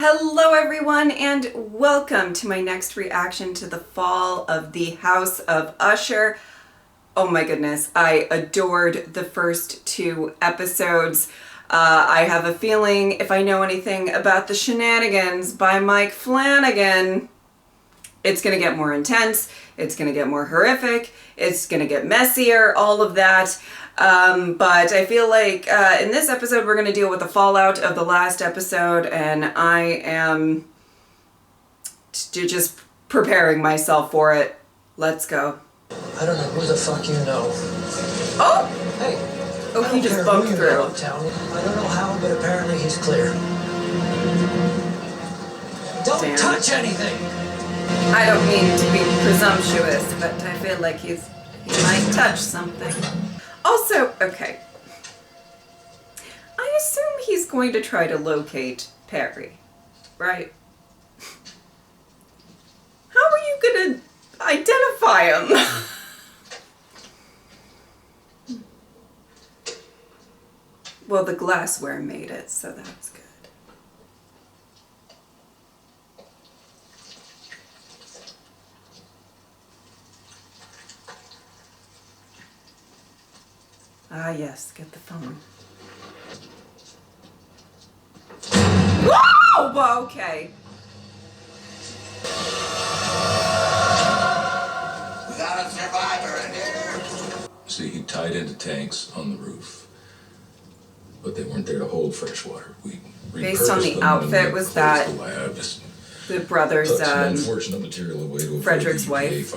Hello everyone and welcome to my next reaction to the fall of the House of Usher. Oh my goodness, I adored the first two episodes. I have a feeling if I know anything about the shenanigans by Mike Flanagan, it's gonna get more intense, it's gonna get more horrific, it's gonna get messier, all of that. But I feel like in this episode we're gonna deal with the fallout of the last episode, and I am just preparing myself for it. Let's go. I don't know who the fuck you know. Oh! Hey. Oh, he just bumped through. Uptown. I don't know how, but apparently he's clear. Don't touch anything! I don't mean to be presumptuous, but I feel like he might touch something. Also, okay. I assume he's going to try to locate Perry, right? How are you gonna identify him? Well, the glassware made it, so that's good. Ah, yes, get the phone. Whoa! Well, okay. We got a survivor in here! See, he tied into tanks on the roof, but they weren't there to hold fresh water. We based on the outfit, was that the brother's unfortunate material away to Frederick's wife?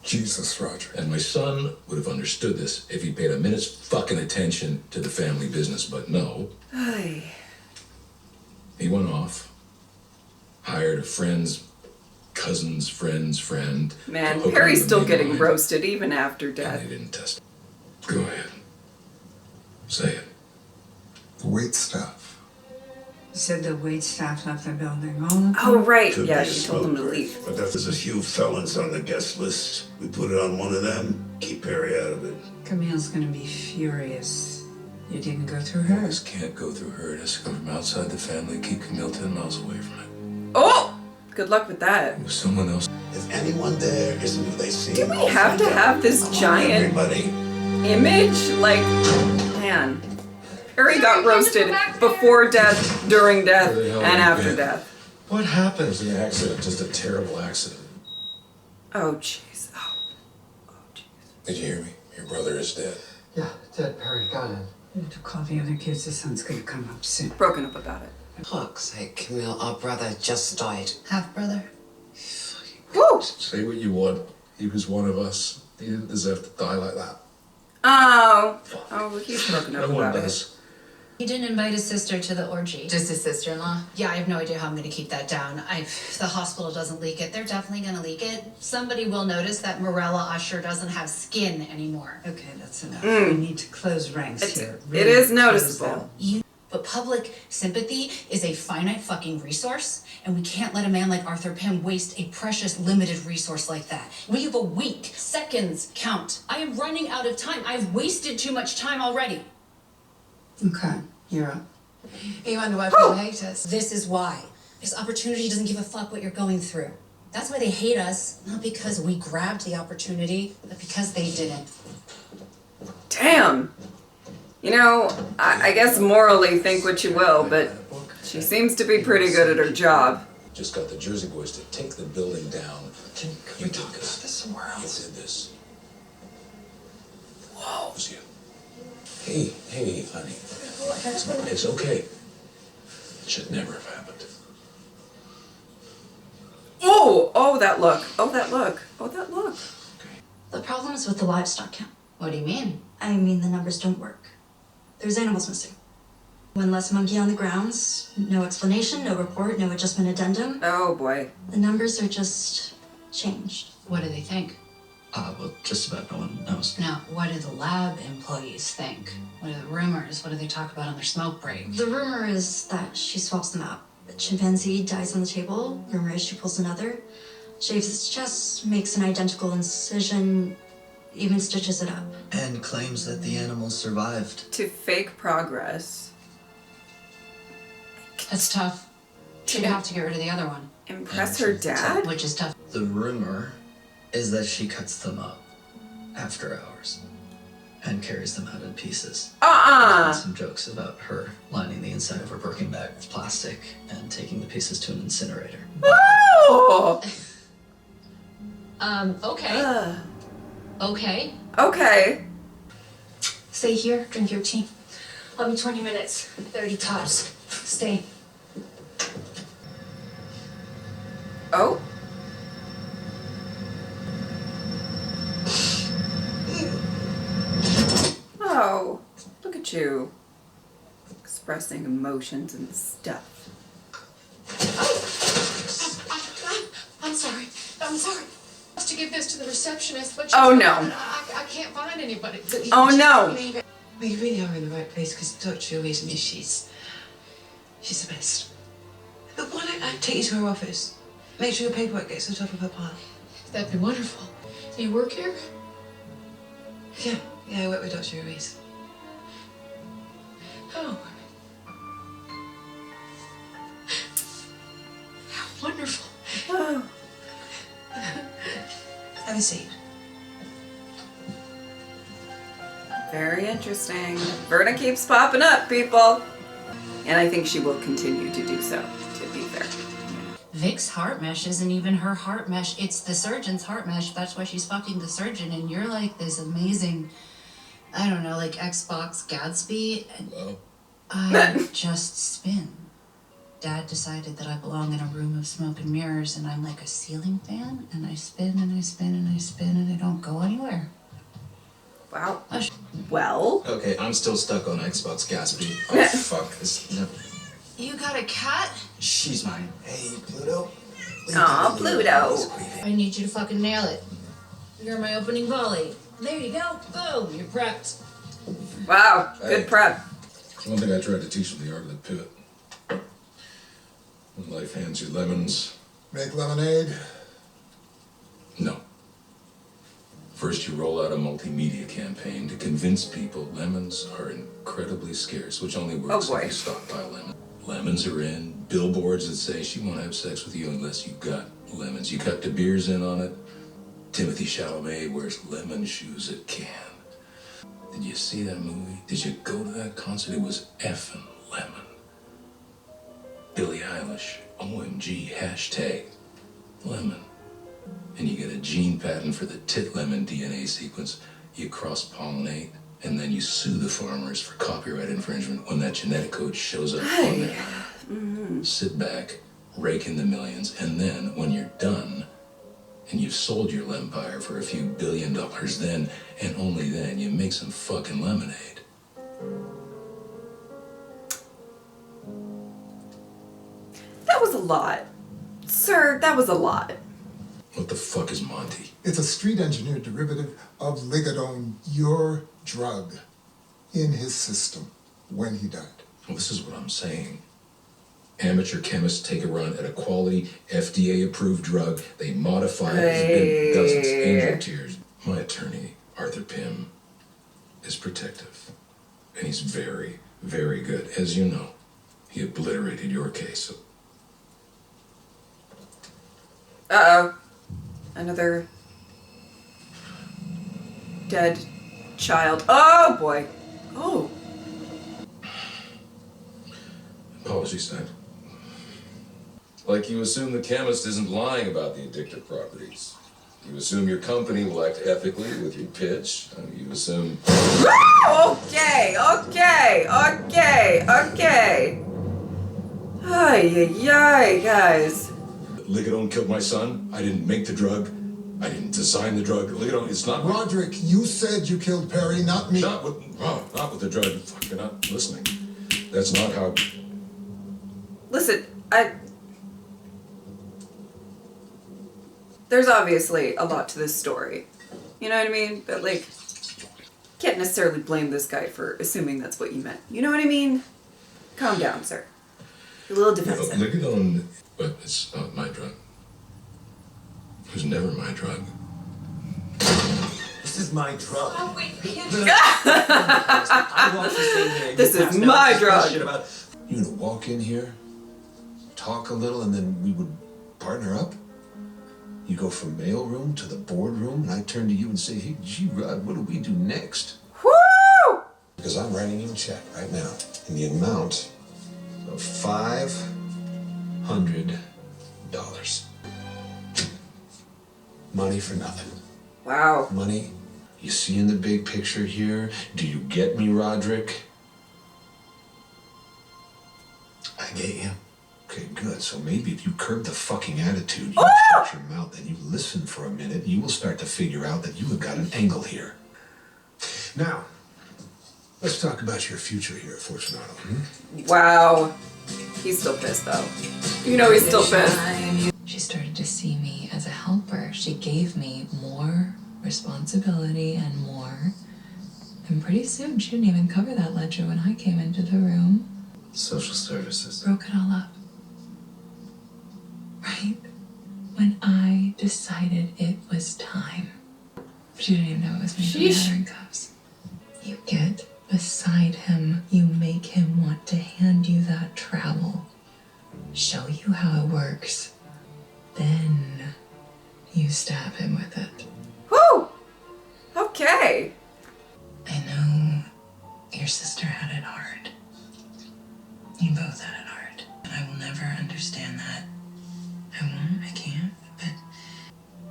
Jesus, Roger. And my son would have understood this if he paid a minute's fucking attention to the family business, but no. Ay. He went off, hired a friend's cousin's friend's friend. Man, Perry's still getting roasted even after death. And they didn't test it. Go ahead. Say it. The wait staff. You said the wait staff left the building. Oh, right. Could Yeah, be a she told him to smoke break, leave. But there's a few felons on the guest list. We put it on one of them. Keep Perry out of it. Camille's gonna be furious. You didn't go through her. This can't go through her. It has to come from outside the family. Keep Camille 10 miles away from it. Oh! Good luck with that. It was someone else. If anyone there isn't who they see, Do we have to have this giant everybody. image? Like, man. Perry got roasted before death, during death, and after death. What happened? It was an accident. Just a terrible accident. Oh, jeez. Oh, jeez. Did you hear me? Your brother is dead. Yeah, dead Perry, got it. You have to call the other kids. The sun's gonna come up soon. Broken up about it. Fuck's sake, Camille, our brother just died. Half brother. Woo! Say what you want. He was one of us. He didn't deserve to die like that. Oh. Oh, he's broken up No one about it. does. He didn't invite his sister to the orgy. Just his sister-in-law? Yeah, I have no idea how I'm gonna keep that down. The hospital doesn't leak it. They're definitely gonna leak it. Somebody will notice that Morella Usher doesn't have skin anymore. Okay, that's enough. We need to close ranks here. It is noticeable. But public sympathy is a finite fucking resource, and we can't let a man like Arthur Pym waste a precious, limited resource like that. We have a week. Seconds count. I am running out of time. I've wasted too much time already. Okay, you're up. You wonder why people hate us. This is why. This opportunity doesn't give a fuck what you're going through. That's why they hate us, not because we grabbed the opportunity, but because they didn't. Damn. You know, I guess morally think what you will, but she seems to be pretty good at her job. Just got the Jersey boys to take the building down. Can we talk about this somewhere else? You did this. Wow. It was you. Hey, honey. It's okay. It should never have happened. Oh, that look. Oh, that look. Oh, that look. The problem is with the livestock count. What do you mean? I mean, the numbers don't work. There's animals missing. One less monkey on the grounds, no explanation, no report, no adjustment addendum. Oh, boy. The numbers are just changed. What do they think? Well, just about no one knows. Now, what do the lab employees think? What are the rumors? What do they talk about on their smoke break? The rumor is that she swaps them out. A chimpanzee dies on the table. Rumor is she pulls another, shaves its chest, makes an identical incision, even stitches it up. And claims that the animal survived. To fake progress. That's tough. She'd have to get rid of the other one. Impress her dad? Which is tough. The rumor is that she cuts them up after hours and carries them out in pieces. There's been some jokes about her lining the inside of her Birkin bag with plastic and taking the pieces to an incinerator. Oh! Okay. Okay. Okay. Stay here, drink your tea. I'll be 20 minutes, 30 tops. Stay. Oh? Oh, look at you. Expressing emotions and stuff. I'm sorry. I'm sorry. I was to give this to the receptionist, but Oh, no. I can't find anybody. Oh, no. We really are in the right place because Dr. Louise, she's the best. But why don't I take you to her office? Make sure your paperwork gets to the top of her pile. That'd be wonderful. Do you work here? Yeah, I work with Dr. Louise. Oh. How wonderful. Oh. Have a seat. Very interesting. Verna keeps popping up, people. And I think she will continue to do so, to be fair. Vic's heart mesh isn't even her heart mesh. It's the surgeon's heart mesh. That's why she's fucking the surgeon. And you're like this amazing, I don't know, like Xbox Gatsby. And I just spin. Dad decided that I belong in a room of smoke and mirrors, and I'm like a ceiling fan, and I spin and I spin and I spin and I don't go anywhere. Wow. Well. Okay, I'm still stuck on Xbox Gatsby. Oh, fuck this. No. You got a cat? She's mine. Hey, Pluto. Aw, Pluto. I need you to fucking nail it. You're my opening volley. There you go. Boom. You're prepped. Wow. Good prep. One thing I tried to teach them the art of the pivot. When life hands you lemons. Make lemonade. No. First, you roll out a multimedia campaign to convince people lemons are incredibly scarce, which only works if you stockpile lemons. Lemons are in, billboards that say she won't have sex with you unless you got lemons. You cut De Beers in on it. Timothy Chalamet wears lemon shoes at Cannes. Did you see that movie? Did you go to that concert? It was effing lemon. Billie Eilish, OMG, hashtag lemon. And you get a gene patent for the tit lemon DNA sequence. You cross-pollinate, and then you sue the farmers for copyright infringement when that genetic code shows up on their land. Sit back, rake in the millions, and then when you're done, and you've sold your lempire for a few $1 billion, then, and only then, you make some fucking lemonade. That was a lot. Sir, that was a lot. What the fuck is Monty? It's a street engineered derivative of Ligadone, your drug, in his system when he died. Well, this is what I'm saying. Amateur chemists take a run at a quality, FDA-approved drug. They modify it. There's been dozens. Angel tears. My attorney, Arthur Pym, is protective. And he's very, very good. As you know, he obliterated your case. Uh-oh. Another dead child. Oh, boy. Oh. Apologies, Dad. Like you assume the chemist isn't lying about the addictive properties. You assume your company will act ethically with your pitch. You assume... Okay. Ay, guys. Ligadone killed my son. I didn't make the drug. I didn't design the drug. Ligadone, it's not... Roderick, you said you killed Perry, not me. Not with the drug. Fuck, you're not listening. That's not how... Listen, there's obviously a lot to this story. You know what I mean? But, like, can't necessarily blame this guy for assuming that's what you meant. You know what I mean? Calm down, sir. You're a little defensive. Ligadone, but it's not my drug. It was never my drug. This is my drug. Oh, wait, I watched this thing here. This is my drug. You're gonna walk in here, talk a little, and then we would partner up. You go from mailroom to the boardroom, and I turn to you and say, hey, G-Rod, what do we do next? Woo! Because I'm writing you a check right now in the amount of $500. Money for nothing. Wow. Money you see in the big picture here. Do you get me, Roderick? I get you. Okay, good. So maybe if you curb the fucking attitude, you shut your mouth and you listen for a minute, you will start to figure out that you have got an angle here. Now, let's talk about your future here, Fortunato. Wow. He's still pissed though. You know he's still pissed. She started to see me as a helper. She gave me more responsibility and more. And pretty soon she didn't even cover that ledger when I came into the room. Social services. Broke it all up. Right when I decided it was time. She didn't even know it was me putting her in cuffs. You get beside him. You make him want to hand you that trowel. Show you how it works. Then you stab him with it. Woo! Okay. I know your sister had it hard. You both had it hard. And I will never understand that. I won't, I can't, but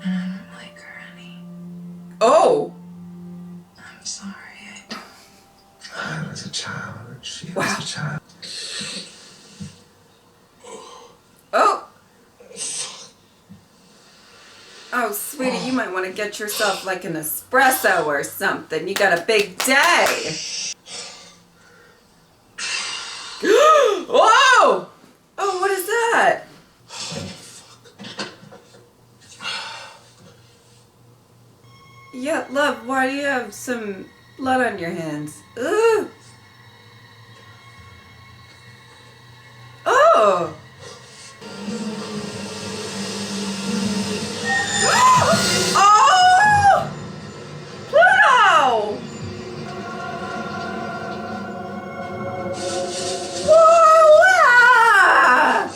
I don't like her, honey. Oh! I'm sorry. I was a child. She was a child. Oh! Oh, sweetie, you might want to get yourself like an espresso or something. You got a big day. Whoa! Oh, what is that? Yeah, love, why do you have some blood on your hands? Ugh. Oh! Oh! Pluto! Whoa! Ah!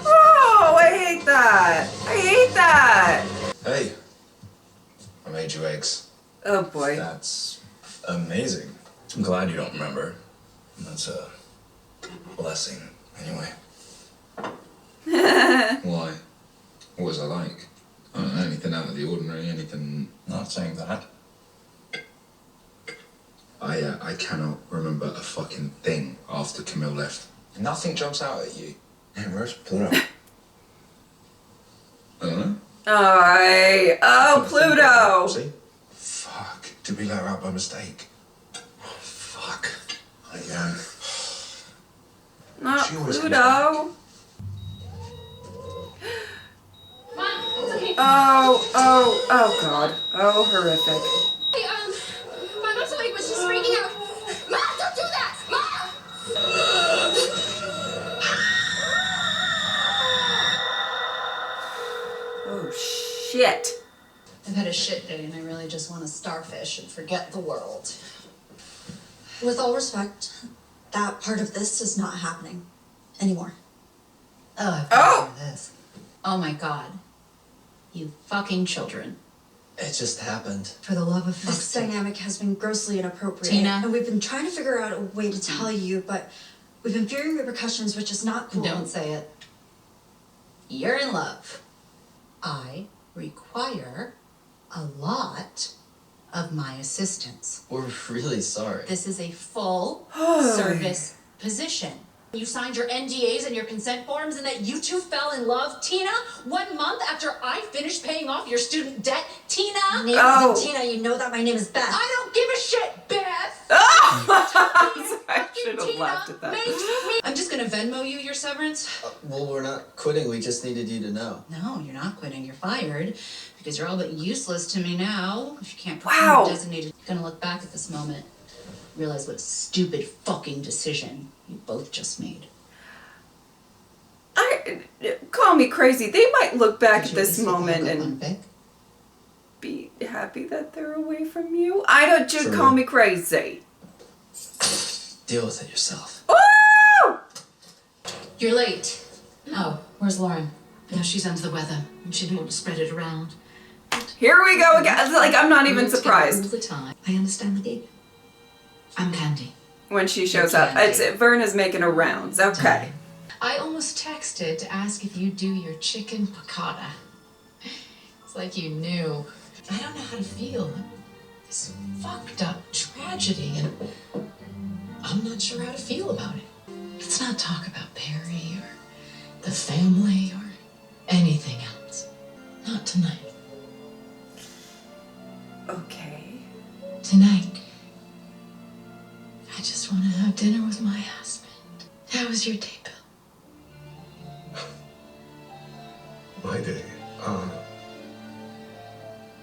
Oh, I hate that. I hate that. Hey, I made you eggs. Oh boy. That's amazing. I'm glad you don't remember. That's a blessing, anyway. Why? What was I like? I don't know, anything out of the ordinary, anything... Not saying that. I cannot remember a fucking thing after Camille left. Nothing jumps out at you. Hey, where's Pluto? I don't know. Oh, Pluto! See? Fuck. Did we let her out by mistake? Oh, fuck. Not She always Pluto. Okay. Oh God. Oh, horrific. Hey, my mom's awake, but she's freaking out. Mom, don't do that! Mom! Oh, shit. I've had a shit day and I really just want to starfish and forget the world. With all respect, that part of this is not happening anymore. Oh, I've got to hear this. Oh my god. You fucking children. It just happened. For the love of fuck's This sake. dynamic has been grossly inappropriate. Tina? And we've been trying to figure out a way to tell you, but we've been fearing repercussions, which is not cool. Don't say it. You're in love. I require a lot of my assistance. We're really sorry. This is a full service position. You signed your NDAs and your consent forms and that you two fell in love, Tina, 1 month after I finished paying off your student debt, Tina. Name isn't Tina, you know that my name is Beth. I don't give a shit, Beth. I should have laughed at that. I'm just gonna Venmo you your severance. Well, we're not quitting. We just needed you to know. No, you're not quitting. You're fired because you're all but useless to me now. If you can't perform Wow. the designated, you're gonna look back at this moment, realize what a stupid fucking decision you both just made. Call me crazy. They might look back Did at you this at least moment look up on and Vic? be happy that they're away from you. I don't just True. call me crazy. Deal with it yourself. Woo! You're late. Oh, where's Lauren? Yeah, she's under the weather, and she didn't want to spread it around. Here we go again. Like, I'm not even surprised. All the time. I understand the gig. I'm Candy. When she shows up. Verna's making her rounds. Okay. I almost texted to ask if you'd do your chicken piccata. It's like you knew. I don't know how to feel. This fucked up tragedy, and I'm not sure how to feel about it. Let's not talk about Perry or the family or anything else. Not tonight. Okay. Tonight, I just want to have dinner with my husband. How was your day, Bill? My day.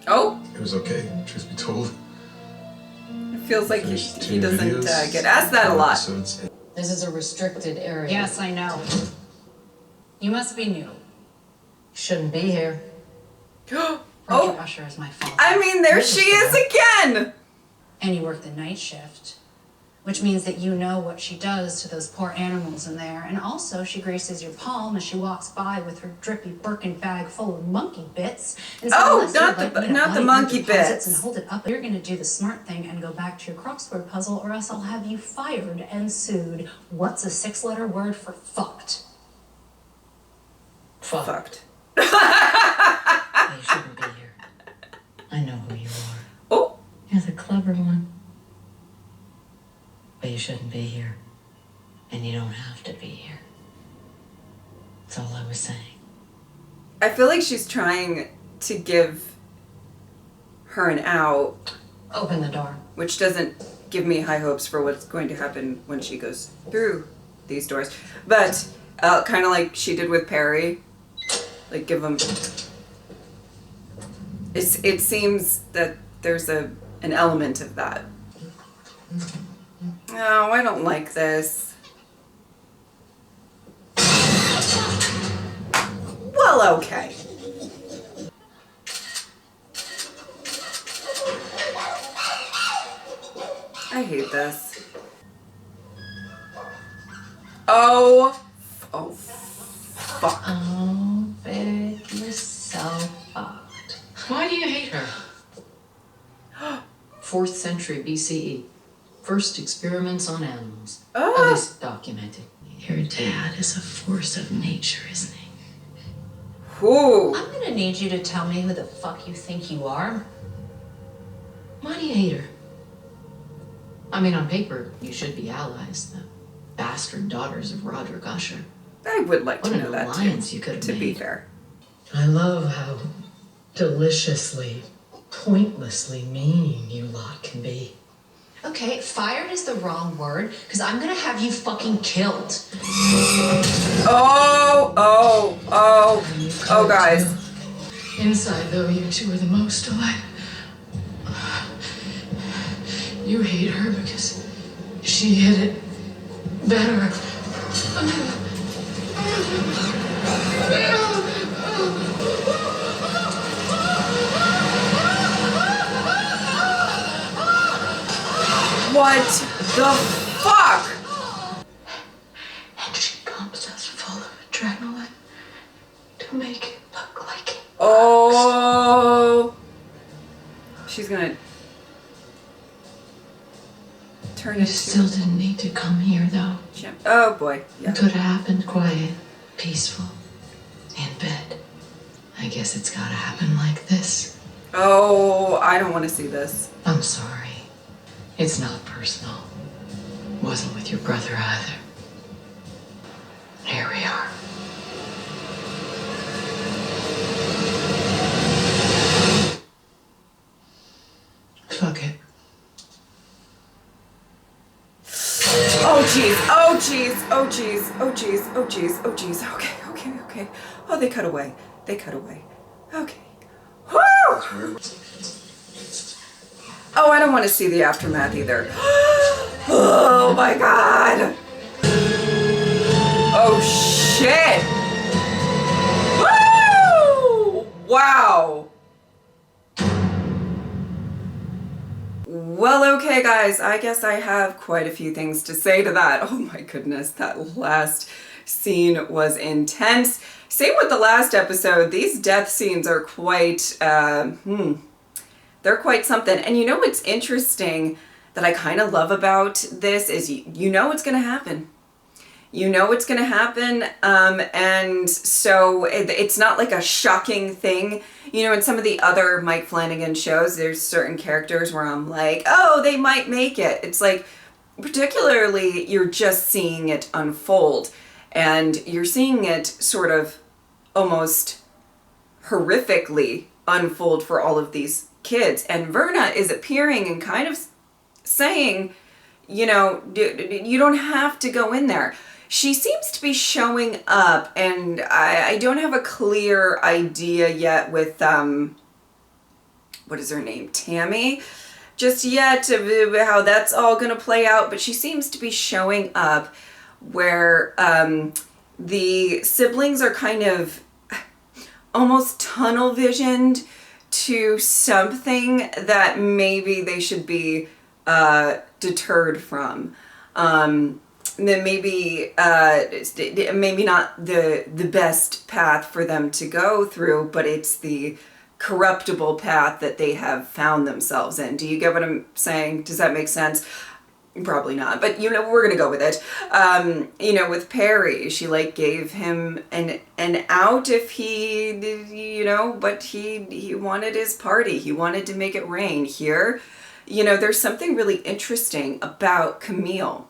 Oh. It was okay, truth be told. It feels like he doesn't get asked that a lot. This is a restricted area. Yes, I know. You must be new. Shouldn't be here. Oh, Usher is my fault. I mean, there she is again. And you work the night shift, which means that you know what she does to those poor animals in there. And also, she graces your palm as she walks by with her drippy Birkin bag full of monkey bits. And so not the monkey bits. And hold it up. You're going to do the smart thing and go back to your crossword puzzle, or else I'll have you fired and sued. What's a 6-letter word for fucked? Fucked. You shouldn't be here. I know who you are. Oh. You're the clever one. But you shouldn't be here. And you don't have to be here. That's all I was saying. I feel like she's trying to give her an out. Open the door. Which doesn't give me high hopes for what's going to happen when she goes through these doors. But kind of like she did with Perry. Like, give him... It seems that there's an element of that. Oh, I don't like this. Well, okay. I hate this. Oh, fuck. Oh, pick yourself up. Why do you hate her? 4th century BCE. First experiments on animals. At least documented. Your dad is a force of nature, isn't he? Ooh. I'm gonna need you to tell me who the fuck you think you are. Why do you hate her? I mean, on paper, you should be allies. The bastard daughters of Roderick Usher. I would like to know that alliance too, you could have to made. be fair. I love how deliciously, pointlessly mean you lot can be. Okay, fired is the wrong word, because I'm gonna have you fucking killed. Oh, guys. Inside, though, you two are the most alike. You hate her because she hit it better. What the fuck? And she pumps us full of adrenaline to make it look like it. Oh. She's gonna turn You still didn't need to come here, though. Oh boy. Yeah. It could have happened quiet, peaceful, in bed. I guess it's gotta happen like this. Oh, I don't want to see this. I'm sorry. It's not personal. Wasn't with your brother either. Here we are. Fuck it. Oh jeez. Oh jeez. Oh jeez. Oh jeez. Oh jeez. Oh jeez. Okay. Oh, they cut away. Okay. Woo! Oh, I don't want to see the aftermath either. Oh my god. Oh shit. Woo! Wow. Well, okay, guys, I guess I have quite a few things to say to that. Oh my goodness, that last scene was intense. Same with the last episode. These death scenes are quite, they're quite something. And you know what's interesting that I kind of love about this is you know it's going to happen. You know it's going to happen, and so it's not like a shocking thing. You know, in some of the other Mike Flanagan shows, there's certain characters where I'm like, oh, they might make it. It's like, particularly, you're just seeing it unfold, and you're seeing it sort of almost horrifically unfold for all of these kids. And Verna is appearing and kind of saying, you know, you don't have to go in there. She seems to be showing up, and I don't have a clear idea yet with, what is her name, Tammy, just yet of how that's all going to play out, but she seems to be showing up where the siblings are kind of almost tunnel visioned to something that maybe they should be deterred from. Then maybe not the best path for them to go through, but it's the corruptible path that they have found themselves in. Do you get what I'm saying? Does that make sense? Probably not, but you know, we're gonna go with it. You know, with Perry, she like gave him an out if he, you know, but he wanted his party. He wanted to make it rain. Here, you know, there's something really interesting about Camille.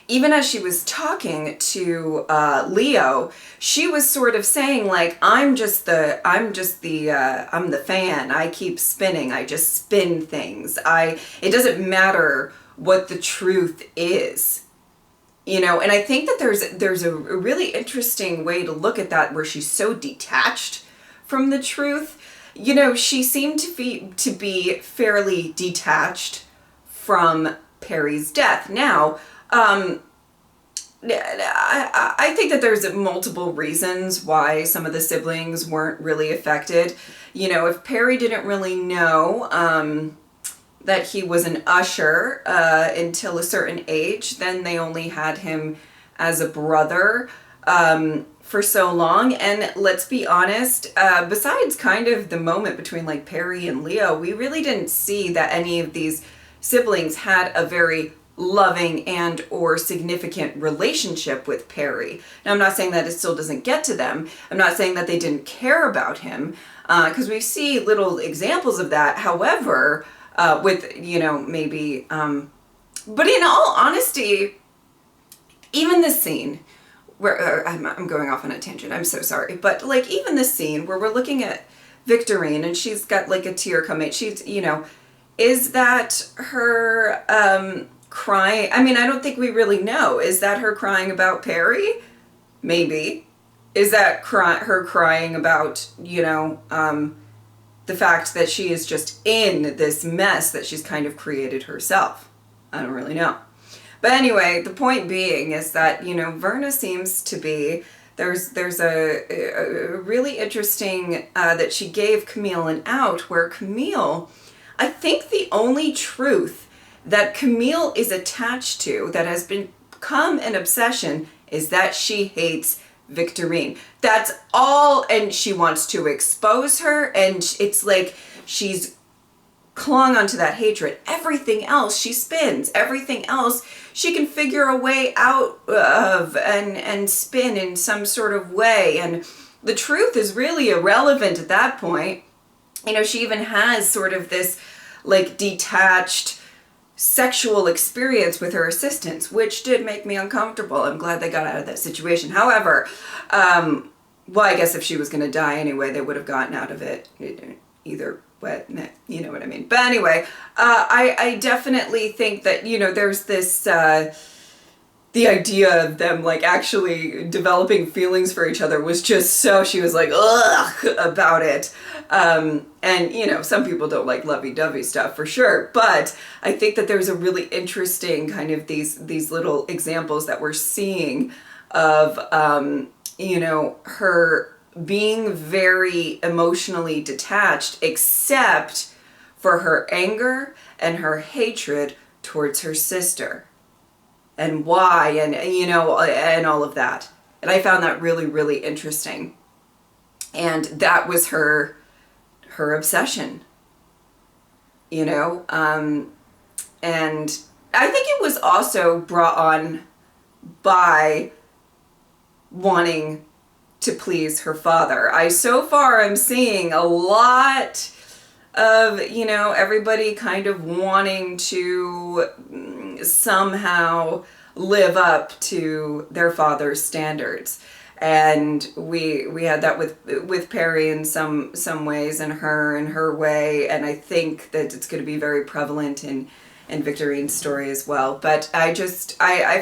Even as she was talking to Leo, she was sort of saying like, I'm the fan. I keep spinning. I just spin things. It doesn't matter what the truth is, you know. And I think that there's a really interesting way to look at that, where she's so detached from the truth. You know, she seemed to be fairly detached from Perry's death. Now, I think that there's multiple reasons why some of the siblings weren't really affected. You know, if Perry didn't really know that he was an Usher until a certain age, then they only had him as a brother for so long. And let's be honest, besides kind of the moment between like Perry and Leo, we really didn't see that any of these siblings had a very loving and or significant relationship with Perry. Now, I'm not saying that it still doesn't get to them. I'm not saying that they didn't care about him, because we see little examples of that. However, with, you know, maybe, but in all honesty, even this scene where, I'm going off on a tangent, I'm so sorry, but like even this scene where we're looking at Victorine and she's got like a tear coming, she's, you know, is that her, crying? I mean, I don't think we really know. Is that her crying about Perry? Maybe. Is that her crying about, you know, the fact that she is just in this mess that she's kind of created herself? I don't really know. But anyway, the point being is that, you know, Verna seems to be, there's a really interesting, that she gave Camille an out, where Camille, I think the only truth that Camille is attached to, that has become an obsession, is that she hates Victorine. That's all, and she wants to expose her, and it's like she's clung onto that hatred. Everything else she spins. Everything else she can figure a way out of and spin in some sort of way. And the truth is really irrelevant at that point. You know, she even has sort of this like detached sexual experience with her assistants, which did make me uncomfortable. I'm glad they got out of that situation. However, well, I guess if she was going to die anyway, they would have gotten out of it either way, you know what I mean. But anyway, I definitely think that, you know, there's this, the idea of them like actually developing feelings for each other was just so, she was like, ugh, about it. And, you know, some people don't like lovey-dovey stuff for sure, but I think that there's a really interesting kind of these little examples that we're seeing of, you know, her being very emotionally detached, except for her anger and her hatred towards her sister. why, and and all of that. And I found that really, really interesting. And that was her obsession, and I think it was also brought on by wanting to please her father. So far I'm seeing a lot of, everybody kind of wanting to somehow live up to their father's standards. And we had that with Perry in some ways, and her in her way, and I think that it's going to be very prevalent in Victorine's story as well. But I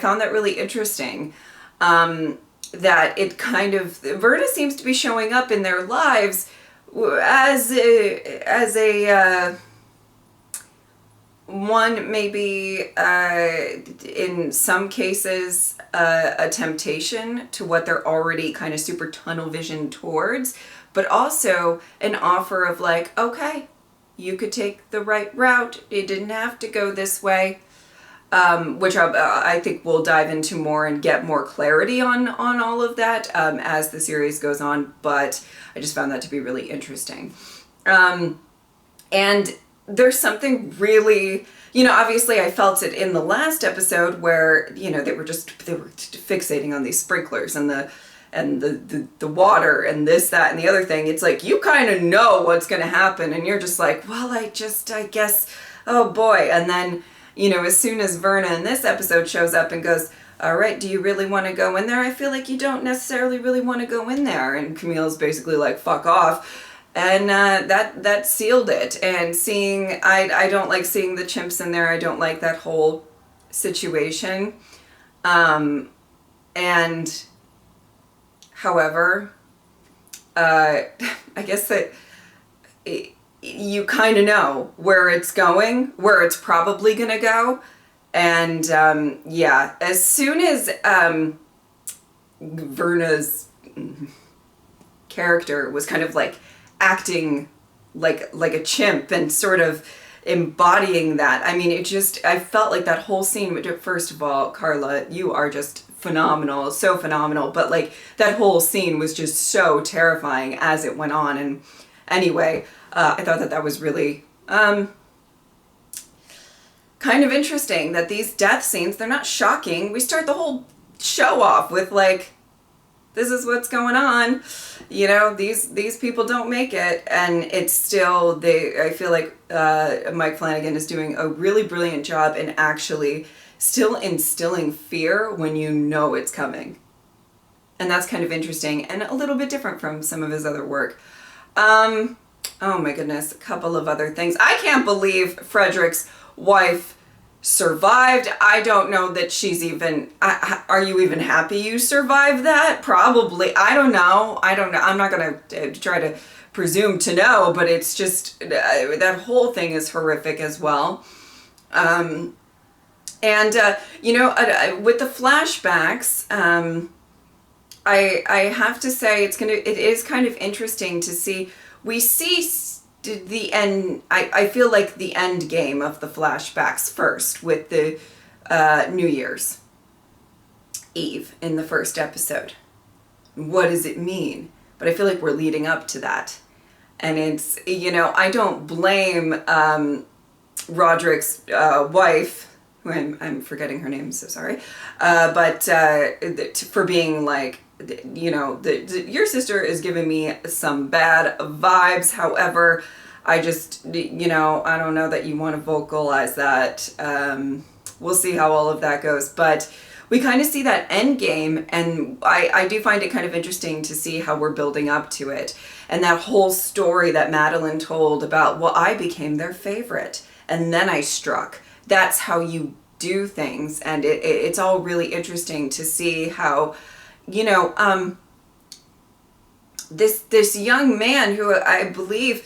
found that really interesting, that it kind of, Verna seems to be showing up in their lives as a one, maybe in some cases a temptation to what they're already kind of super tunnel vision towards, but also an offer of like, okay, you could take the right route, it didn't have to go this way, which I think we'll dive into more and get more clarity on all of that as the series goes on, but I just found that to be really interesting. And there's something really, obviously I felt it in the last episode where, they were fixating on these sprinklers and the water and this, that, and the other thing. It's like, you kind of know what's going to happen, and you're just like, well, I guess, oh boy. And then, as soon as Verna in this episode shows up and goes, all right, do you really want to go in there? I feel like you don't necessarily really want to go in there. And Camille's basically like, fuck off. And that sealed it. And I don't like seeing the chimps in there. I don't like that whole situation. And however, I guess that you kind of know where it's going, where it's probably going to go. And yeah, as soon as Verna's character was kind of like acting like a chimp and sort of embodying that, I mean, I felt like that whole scene, first of all, Carla, you are just phenomenal, so phenomenal, but like that whole scene was just so terrifying as it went on. And anyway, I thought that was really kind of interesting that these death scenes, they're not shocking. We start the whole show off with like, this is what's going on. These people don't make it, and it's still, I feel like Mike Flanagan is doing a really brilliant job in actually still instilling fear when you know it's coming. And that's kind of interesting and a little bit different from some of his other work. Oh my goodness, a couple of other things. I can't believe Frederick's wife survived. I don't know that she's even, are you even happy you survived that? Probably. I don't know. I'm not going to try to presume to know, but it's just, that whole thing is horrific as well. And, with the flashbacks, I have to say it is kind of interesting to see, we see the end, I feel like the end game of the flashbacks first with the New Year's Eve in the first episode. What does it mean? But I feel like we're leading up to that. And it's, I don't blame Roderick's wife, who I'm forgetting her name, so sorry, but for being like, your sister is giving me some bad vibes. However, I just, I don't know that you want to vocalize that. We'll see how all of that goes. But we kind of see that end game, and I do find it kind of interesting to see how we're building up to it. And that whole story that Madeline told about, well, I became their favorite, and then I struck. That's how you do things. And it's all really interesting to see how, this young man who I believe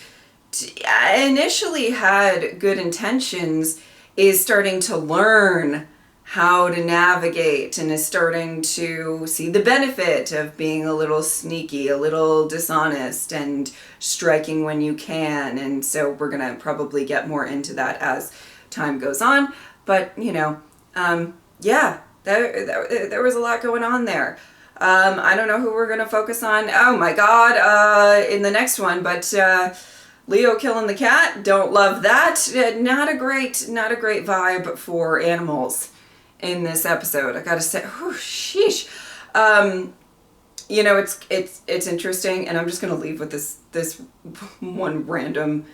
initially had good intentions is starting to learn how to navigate and is starting to see the benefit of being a little sneaky, a little dishonest, and striking when you can. And so we're going to probably get more into that as time goes on. But, yeah, there was a lot going on there. I don't know who we're gonna focus on. Oh my God, in the next one, but Leo killing the cat, don't love that. Not a great vibe for animals in this episode. I gotta say, whew, sheesh. You know, it's interesting, and I'm just gonna leave with this one random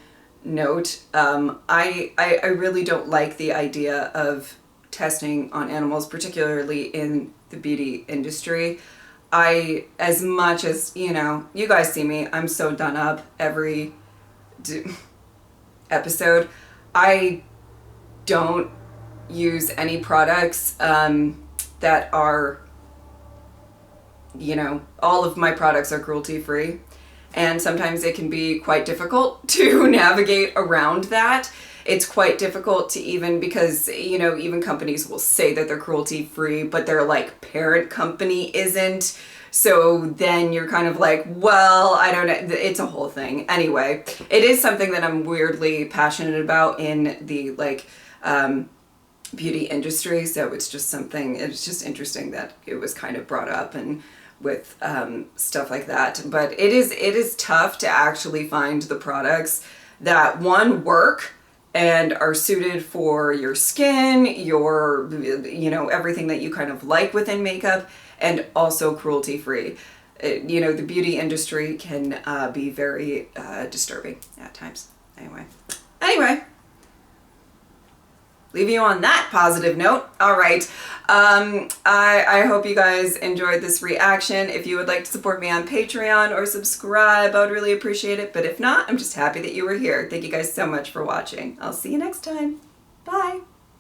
note. I really don't like the idea of testing on animals, particularly in the beauty industry. As much as, you know, you guys see me, I'm so done up every episode. I don't use any products that are, you know, all of my products are cruelty free, and sometimes it can be quite difficult to navigate around that. It's quite difficult to even, because, you know, even companies will say that they're cruelty free, but their like parent company isn't. So then you're kind of like, well, I don't know. It's a whole thing. Anyway, it is something that I'm weirdly passionate about in the like beauty industry. So it's just something, it's just interesting that it was kind of brought up and with stuff like that. But it is tough to actually find the products that, one, work and are suited for your skin, your, you know, everything that you kind of like within makeup, and also cruelty free. You know, the beauty industry can be very disturbing at times. Anyway, leave you on that positive note. All right. I hope you guys enjoyed this reaction. If you would like to support me on Patreon or subscribe, I would really appreciate it. But if not, I'm just happy that you were here. Thank you guys so much for watching. I'll see you next time. Bye.